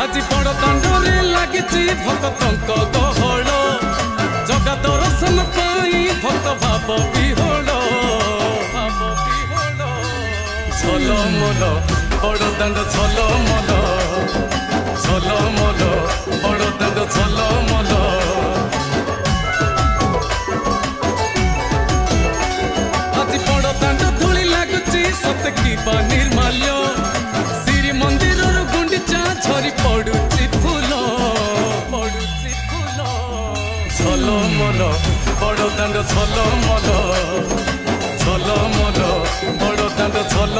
आज बड़ दांडरे लगी भक्त गहल जगा दर्शन पाई भक्त भाव विहोल छल मल बड़ दांड छल मल छल मल बड़ दांड छल मल आज बड़ दांड धूली लगुची सत की निर्माल्य श्री मंदिर गुंडीचा झरी पड़ुची फूल छल मल बड़ दांड छल मल छल मल बड़ दांड छल